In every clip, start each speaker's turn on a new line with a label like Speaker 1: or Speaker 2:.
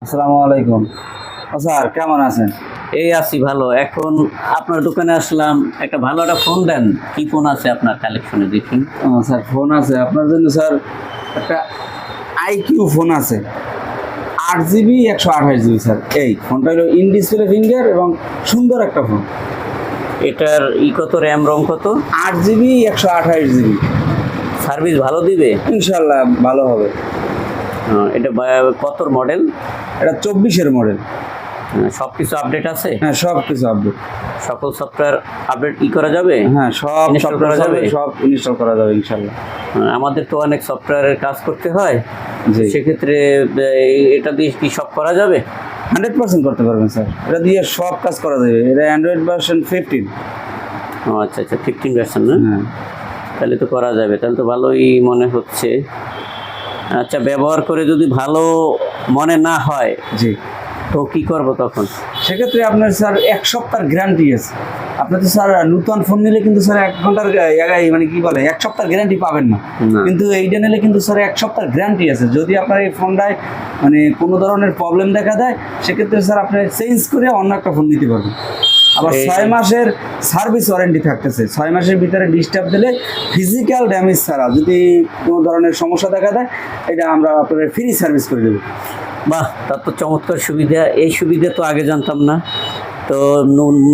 Speaker 1: আসসালামু আলাইকুম। স্যার কেমন আছেন?
Speaker 2: এই আছি ভালো। এখন আপনার দোকানে আসলাম, একটা ভালো একটা ফোন দেন। কি ফোন আছে আপনার কালেকশনে দেখি?
Speaker 1: স্যার ফোন আছে আপনার জন্য স্যার, একটা আইকিউ ফোন আছে 8 জিবি 128 জিবি স্যার। এই ফোনটা হলো ইন ডিসপ্লে ফিঙ্গার এবং সুন্দর একটা ফোন।
Speaker 2: এটার কত, র্যাম রম কত?
Speaker 1: 8 জিবি 128 জিবি।
Speaker 2: সার্ভিস ভালো দিবে?
Speaker 1: ইনশাল্লাহ ভালো হবে।
Speaker 2: এটা কতর মডেল?
Speaker 1: এটা 24-এর মডেল।
Speaker 2: সব কিছু আপডেট আছে?
Speaker 1: হ্যাঁ সব কিছু আপডেট।
Speaker 2: সকল সফটওয়্যার আপডেট করা যাবে?
Speaker 1: হ্যাঁ সব
Speaker 2: ইনস্টল করা যাবে?
Speaker 1: সব ইনস্টল করা যাবে ইনশাল্লাহ।
Speaker 2: আমাদের তো অনেক সফটওয়্যারের কাজ করতে হয়,
Speaker 1: জি
Speaker 2: সেক্ষেত্রে এটা দিয়ে কি সব করা যাবে?
Speaker 1: 100% করতে পারবেন স্যার, এটা দিয়ে সব কাজ করা যাবে। এটা অ্যান্ড্রয়েড ভার্সন 15।
Speaker 2: আচ্ছা আচ্ছা, 15 ভার্সন না?
Speaker 1: হ্যাঁ
Speaker 2: তাহলে তো করা যাবে, তাহলে তো ভালোই মনে হচ্ছে। আচ্ছা, ব্যবহার করে যদি ভালো মনে না হয়
Speaker 1: জি,
Speaker 2: তো কি করব তখন?
Speaker 1: সেক্ষেত্রে আপনার স্যার 1 সপ্তাহের গ্যারান্টি আছে। আপনি তো স্যার নতুন ফোন নিলে কিন্তু স্যার 1 ঘন্টার মানে কি বলে 1 সপ্তাহের গ্যারান্টি পাবেন না,
Speaker 2: না।
Speaker 1: কিন্তু এইটা নিলে কিন্তু স্যার 1 সপ্তাহের গ্যারান্টি আছে। যদি আপনার এই ফোনটায় মানে কোনো ধরনের প্রবলেম দেখা দেয়, সেক্ষেত্রে স্যার আপনি চেঞ্জ করে অন্য একটা ফোন নিতে পারবেন। আবার 6 মাসের সার্ভিস ওয়ারেন্টি থাকতেছে। 6 মাসের ভিতরে ডিস্টার্ব দিলে ফিজিক্যাল ড্যামেজ ছাড়া যদি কোনো ধরনের সমস্যা দেখা দেয়, এটা আমরা আপনাদের ফ্রি সার্ভিস করে দেবো।
Speaker 2: বাহ, তার তো চমৎকার সুবিধা। এই সুবিধা তো আগে জানতাম না। তো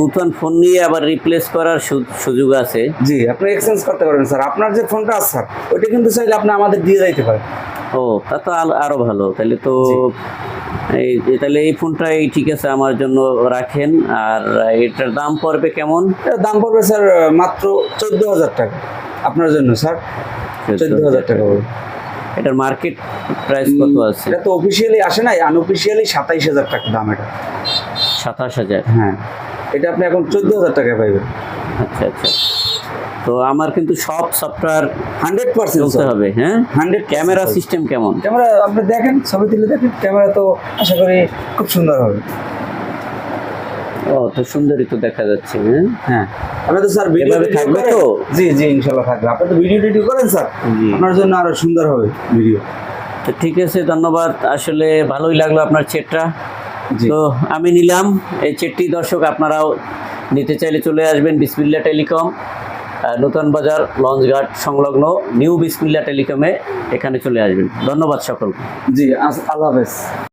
Speaker 2: নতুন ফোন নিয়ে আবার রিপ্লেস করার সুযোগ আছে?
Speaker 1: জি, আপনি এক্সচেঞ্জ করতে পারবেন স্যার। আপনার যে ফোনটা আছে স্যার, ওইটা কিন্তু চাইলে আপনি আমাদের দিয়ে যাইতে পারেন।
Speaker 2: ও, তা তো আরো ভালো। তাহলে তো তাহলে এই ফোনটাই ঠিক আছে আমার জন্য রাখেন। আর এটার দাম পড়বে কেমন?
Speaker 1: এটার দাম পড়বে স্যার মাত্র 14,000 টাকা আপনার জন্য স্যার। 14,000 টাকা পড়বে।
Speaker 2: এটার মার্কেট প্রাইস কত আছে?
Speaker 1: এটা তো অফিসিয়ালি আসে নাই, আনঅফিসিয়ালি 27,000 টাকা দাম এটা।
Speaker 2: 27,000?
Speaker 1: হ্যাঁ, এটা আপনি এখন 14,000 টাকায় পাইবেন।
Speaker 2: আচ্ছা আচ্ছা। তো আমার কিন্তু সব সফটওয়্যার
Speaker 1: 100%
Speaker 2: চলতে হবে। হ্যাঁ,
Speaker 1: 100।
Speaker 2: ক্যামেরা সিস্টেম কেমন?
Speaker 1: ক্যামেরা আপনি দেখেন, ছবি তুলে দেখেন, ক্যামেরা তো আশা করি খুব সুন্দর হবে।
Speaker 2: ও, তো সুন্দরই তো দেখা যাচ্ছে। হ্যাঁ
Speaker 1: হ্যাঁ, আপনি তো স্যার ভিডিও
Speaker 2: এভাবে থাকবে তো?
Speaker 1: জি জি ইনশাল্লাহ থাকবে। আপনি তো ভিডিও টিডিও করেন স্যার,
Speaker 2: জি।
Speaker 1: আপনার জন্য আরো সুন্দর হবে ভিডিও।
Speaker 2: তো ঠিক আছে, ধন্যবাদ। আসলে ভালোই লাগলো আপনার চেটটা।
Speaker 1: জি।
Speaker 2: তো আমি নিলাম এই চেটটি। দর্শক আপনারাও নিতে চাইলে চলে আসবেন বিসমিল্লাহ টেলিকম, নতুন বাজার লঞ্চঘাট সংলগ্ন নিউ বিসমিল্লাহ টেলিকমে, এখানে চলে আসবেন। ধন্যবাদ সকলকে।
Speaker 1: জি, আল্লাহ হাফেজ।